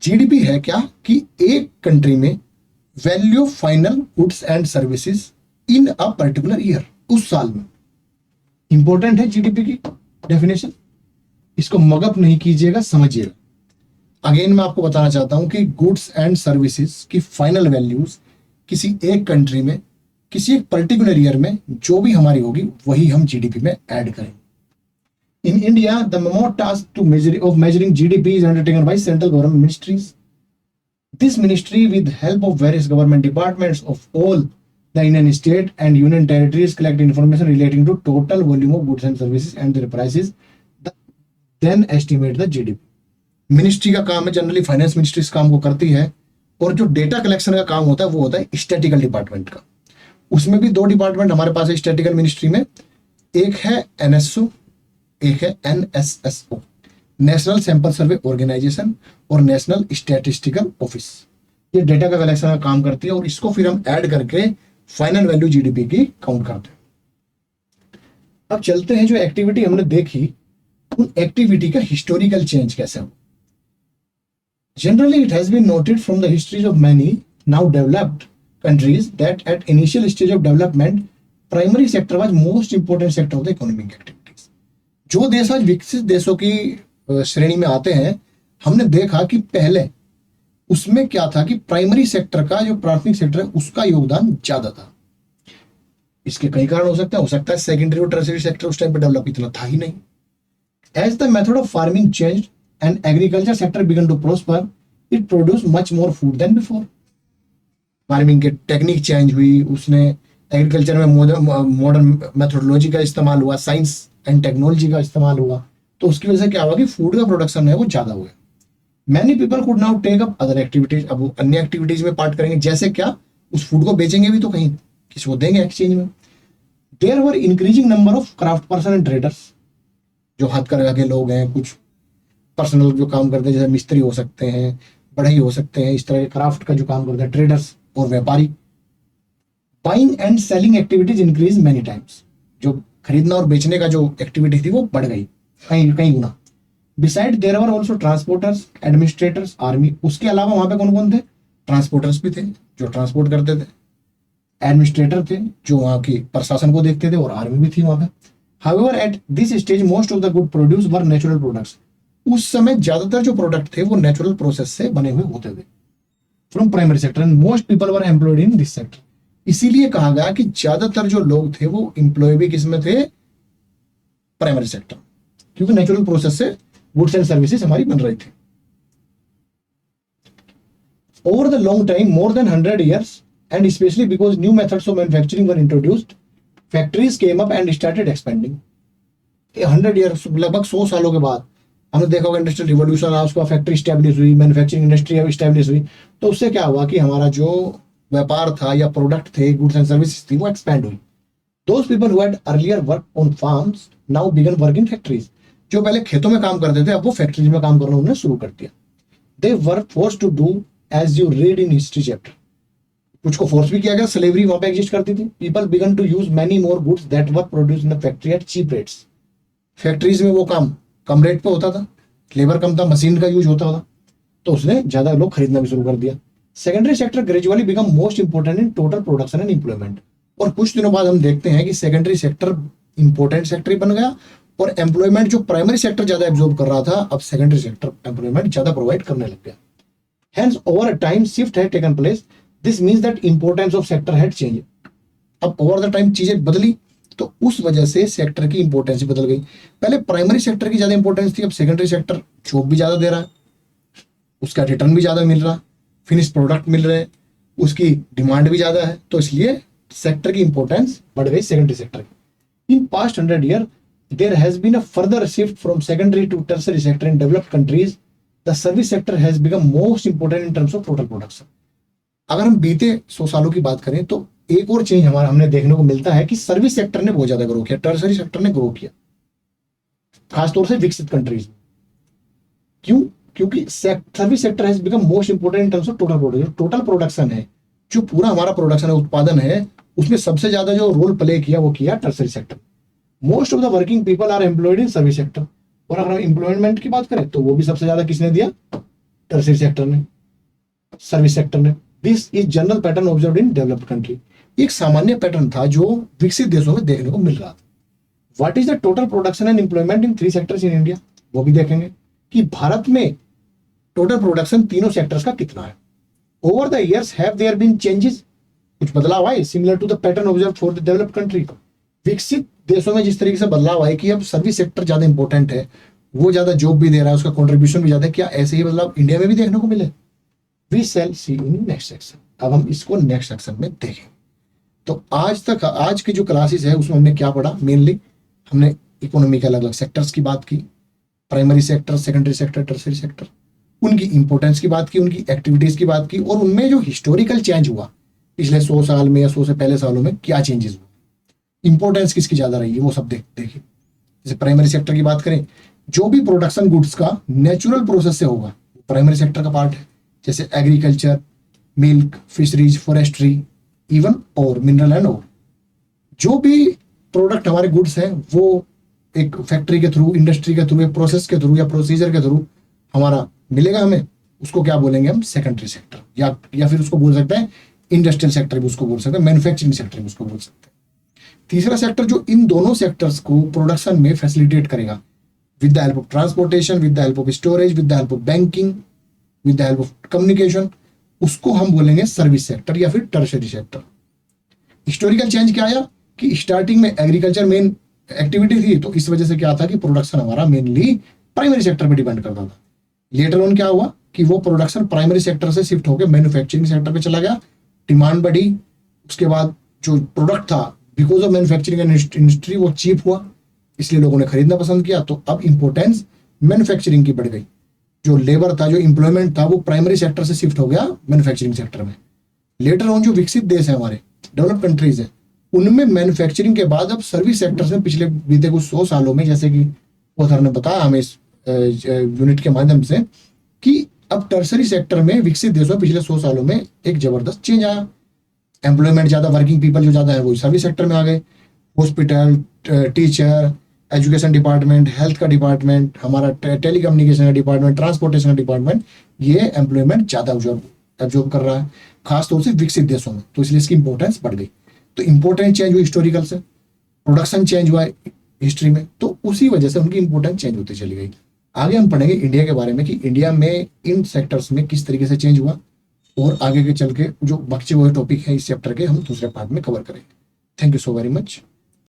GDP है क्या कि एक कंट्री में value of final goods and services in a particular year, उस साल में। इंपॉर्टेंट है जीडीपी की डेफिनेशन, इसको मगअप नहीं कीजिएगा, समझिएगा। अगेन मैं आपको बताना चाहता हूं कि गुड्स एंड सर्विसेज की फाइनल वैल्यूज किसी एक कंट्री में किसी एक पर्टिकुलर ईयर में जो भी हमारी होगी वही हम जीडीपी में ऐड करेंगे। In India the mammoth task to measuring GDP is undertaken by central government ministries. This ministry, with help of various government departments of all the Indian state and union territories, collect information relating to total volume of goods and services and their prices, then estimate the GDP. Ministry का काम है, जनरली फाइनेंस मिनिस्ट्री इस काम को करती है, और जो डेटा कलेक्शन का काम होता है वो होता है स्टैटिकल डिपार्टमेंट का। उसमें भी दो डिपार्टमेंट हमारे पास है स्टैटिकल मिनिस्ट्री में, एक है एनएसओ, एक है NSSO, national sample survey organisation, और नेशनल स्टैटिस्टिकल ऑफिस। ये डेटा का कलेक्शन का काम करती है और इसको फिर हम ऐड करके फाइनल वैल्यू जीडीपी की काउंट करते हैं। अब चलते हैं, जो एक्टिविटी हमने देखी उन एक्टिविटी का हिस्टोरिकल चेंज कैसे हो। Generally it has been noted from the histories of many now developed countries that at initial stage of development primary sector was most important sector of the economic activities. जो देश आज विकसित देशों की श्रेणी में आते हैं, हमने देखा कि पहले उसमें क्या था कि प्राइमरी सेक्टर का, जो प्राथमिक सेक्टर है, उसका योगदान ज्यादा था। इसके कई कारण हो सकता है सेकेंडरी और टर्शियरी सेक्टर उस टाइम पे डेवलप इतना था ही नहीं। As the method of farming changed and agriculture sector began to prosper, it produce much more food than before. Farming के टेक्निक चेंज हुई, उसने एग्रीकल्चर में मॉडर्न मेथोडोलॉजी का इस्तेमाल हुआ, साइंस एंड टेक्नोलॉजी का इस्तेमाल हुआ, तो उसकी वजह से क्या हुआ कि फूड का प्रोडक्शन है वो ज्यादा हुआ। Many people could now take up other activities. अब वो अन्य एक्टिविटीज में पार्ट करेंगे, जैसे क्या, उस फूड को बेचेंगे भी तो कहीं किसी को देंगे एक्सचेंज में। There were increasing number of craft person and traders, जो हथकरघा के लोग हैं, कुछ पर्सनल जो काम करते हैं, जैसे मिस्त्री हो सकते हैं, बढ़ई हो सकते हैं, इस तरह के क्राफ्ट का जो काम करते हैं, ट्रेडर्स और व्यापारी। Buying and selling activities increase many times, जो खरीदना और बेचने का जो एक्टिविटी थी वो बढ़ गई कई गुना। Beside there were also transporters, administrators, army. उसके अलावा वहां पे कौन कौन थे? ट्रांसपोर्टर्स भी थे जो ट्रांसपोर्ट करते थे, एडमिनिस्ट्रेटर थे जो वहां की प्रशासन को देखते थे, और आर्मी भी थी वहां पे। However at this stage most of the good produce were natural products. उस समय ज्यादातर जो प्रोडक्ट थे वो नेचुरल प्रोसेस से बने हुए होते थे from primary sector, and most people were employed in this sector. इसीलिए कहा गया कि ज्यादातर जो लोग थे वो एम्प्लॉय भी किसमें थे? प्राइमरी सेक्टर, क्योंकि नेचुरल प्रोसेस से गुड्स एंड सर्विसेज हमारी बन रही थी। Over the long time, more than 100 years, and especially because new methods of manufacturing were introduced, factories came up and started expanding. 100 years, लगभग 100 सालों के बाद हमने देखा होगा इंडस्ट्रियल रिवॉल्यूशन आया, उसका फैक्ट्री स्टैब्लिश हुई, मैन्युफैक्चरिंग इंडस्ट्री स्टैब्लिश हुई, तो उससे क्या हुआ कि हमारा जो व्यापार था या प्रोडक्ट थे, गुड्स एंड सर्विसेज थी, वो एक्सपैंड हुई। Those people who had earlier work on farms now began work in factories. जो पहले खेतों में काम करते थे अब वो फैक्ट्रीज में काम करना उन्होंने शुरू कर दिया। They were forced to do as you read in history chapter. कुछ को फोर्स भी किया गया, स्लेवरी वहां पे एग्जिस्ट करती थी। People began to use many more goods that were produced in the factory at cheap rates. Factories में वो काम कम रेट पे होता था, लेबर कम था, मशीन का यूज होता था, तो उसने ज्यादा लोग खरीदना भी शुरू कर दिया। Secondary sector gradually become most important in total production and employment. और कुछ दिनों बाद हम देखते हैं कि सेकेंडरी सेक्टर इंपॉर्टेंट सेक्टर ही बन गया, और एम्प्लॉयमेंट जो प्राइमरी सेक्टर ज्यादा एब्जॉर्ब कर रहा था, अब सेकेंडरी सेक्टर एम्प्लॉयमेंट ज्यादा प्रोवाइड करने लग गया। Hence, over a time, shift had taken place. This means that importance of sector had changed. अब ओवर द टाइम चीजें बदली, तो उस वजह से सेक्टर की इंपॉर्टेंस बदल गई। पहले प्राइमरी सेक्टर की ज्यादा इंपॉर्टेंस थी, अब सेकेंडरी सेक्टर जॉब भी ज्यादा दे रहा है, उसका रिटर्न भी ज्यादा मिल रहा, फिनिश प्रोडक्ट मिल रहे, उसकी डिमांड भी ज्यादा है, तो इसलिए सेक्टर की इंपॉर्टेंस बढ़ गई सेकेंडरी सेक्टर की। In past 100 year there has been a further shift from secondary to tertiary sector in developed countries. The service sector has become most important in terms of total production. अगर हम बीते 100 सालों की बात करें तो एक और चेंज हमने देखने को मिलता है कि सर्विस सेक्टर ने बहुत ज्यादा ग्रो किया, टर्सरी सेक्टर ने ग्रो किया, खासतौर से विकसित कंट्रीज में। क्यों? क्योंकि service sector has become most important in terms of total production. Total production है, जो पूरा हमारा प्रोडक्शन है, उत्पादन है, उसमें सबसे ज्यादा जो रोल प्ले किया वो किया tertiary sector. Most of the working people are employed in service sector. और अगर हम एम्प्लॉयमेंट की बात करें तो वो भी सबसे ज्यादा किसने दिया? टर्सरी सेक्टर ने, सर्विस सेक्टर ने। This is general pattern observed in developed country. एक सामान्य पैटर्न था जो विकसित देशों में देखने को मिल रहा था। What is the total production and employment in 3 sectors in India, वो भी देखेंगे कि भारत में टोटल प्रोडक्शन तीनों सेक्टर्स का कितना है। Over the years have there been changes, कुछ बदलाव आए similar to the pattern observed for the developed country. विकसित देशों में जिस तरीके से बदलाव आए कि अब सर्विस सेक्टर ज्यादा इंपॉर्टेंट है, वो ज्यादा जॉब भी दे रहा है, उसका कंट्रीब्यूशन भी ज्यादा है, क्या ऐसे ही बदलाव इंडिया में भी देखने को मिले? We shall see in next section. अब हम इसको नेक्स्ट सेक्शन में देखेंगे। तो आज की जो क्लासेस है उसमें हमने क्या पढ़ा? मेनली हमने इकोनॉमी के अलग अलग सेक्टर्स की बात की, primary sector, secondary sector, tertiary sector, उनकी इंपॉर्टेंस की बात की, उनकी एक्टिविटीज की बात की, और उनमें जो हिस्टोरिकल चेंज हुआ पिछले 100 साल में या 100 से पहले सालों में क्या चेंजेस हुआ, इंपॉर्टेंस किसकी ज्यादा रही है, वो सब देखिए। जैसे प्राइमरी सेक्टर की बात करें, जो भी प्रोडक्शन गुड्स का नेचुरल प्रोसेस से होगा प्राइमरी सेक्टर का पार्ट है, जैसे agriculture, milk, fisheries, forestry, even और मिनरल एंड और। जो भी प्रोडक्ट हमारे गुड्स हैं वो एक फैक्ट्री के थ्रू, इंडस्ट्री के थ्रू, एक प्रोसेस के थ्रू या प्रोसीजर के थ्रू हमारा मिलेगा हमें, उसको क्या बोलेंगे हम? सेकेंडरी सेक्टर, या फिर उसको बोल सकते हैं इंडस्ट्रियल सेक्टर भी उसको बोल सकते हैं, मैन्युफैक्चरिंग सेक्टर भी उसको बोल सकते हैं। तीसरा सेक्टर जो इन दोनों सेक्टर्स को प्रोडक्शन में फैसिलिटेट करेगा with the help of transportation, with the help of storage, with the help of banking, with the help of communication, उसको हम बोलेंगे सर्विस सेक्टर या फिर टर्शरी सेक्टर। हिस्टोरिकल चेंज क्या आया कि स्टार्टिंग में एग्रीकल्चर मेन एक्टिविटी थी, तो इस वजह से क्या था कि प्रोडक्शन हमारा मेनली प्राइमरी सेक्टर पर डिपेंड करता था। लेटर ऑन क्या हुआ कि वो प्रोडक्शन प्राइमरी सेक्टर से शिफ्ट होकर मैन्युफैक्चरिंग सेक्टर पे चला गया, डिमांड बढ़ी, उसके बाद जो प्रोडक्ट था बिकॉज ऑफ मैन्युफैक्चरिंग इंडस्ट्री वो चीप हुआ, इसलिए लोगों ने खरीदना पसंद किया, तो अब इंपॉर्टेंस मैन्युफैक्चरिंग की बढ़ गई। जो लेबर था, जो एम्प्लॉयमेंट था, वो प्राइमरी सेक्टर से शिफ्ट हो गया मैन्युफैक्चरिंग सेक्टर में। लेटर ऑन जो विकसित देश है हमारे, डेवलप कंट्रीज है, उनमें मैन्युफैक्चरिंग के बाद अब सर्विस सेक्टर में पिछले बीते कुछ 100 सालों में, जैसे कि ऑथर ने बताया हमें इस यूनिट के माध्यम से, कि अब टर्सरी सेक्टर में विकसित देशों में पिछले 100 सालों में एक जबरदस्त चेंज आया। एम्प्लॉयमेंट ज्यादा, वर्किंग पीपल जो ज्यादा है वो सर्विस सेक्टर में आ गए। Hospital, teacher, education department, health का डिपार्टमेंट, हमारा टेली कम्युनिकेशन का डिपार्टमेंट, ट्रांसपोर्टेशन का डिपार्टमेंट, ये एम्प्लॉयमेंट ज्यादा एब्जॉर्ब कर रहा है, खासतौर से विकसित देशों में, तो इसलिए इसकी इंपॉर्टेंस बढ़ गई। तो इंपॉर्टेंस चेंज हुई हिस्टोरिकल से, प्रोडक्शन चेंज हुआ हिस्ट्री में, तो उसी वजह से उनकी इंपॉर्टेंस चेंज होती चली गई। आगे हम पढ़ेंगे इंडिया के बारे में कि इंडिया में इन सेक्टर्स में किस तरीके से चेंज हुआ, और आगे के चल के जो बचे हुए टॉपिक है इस चैप्टर के हम दूसरे पार्ट में कवर करेंगे। Thank you so very much.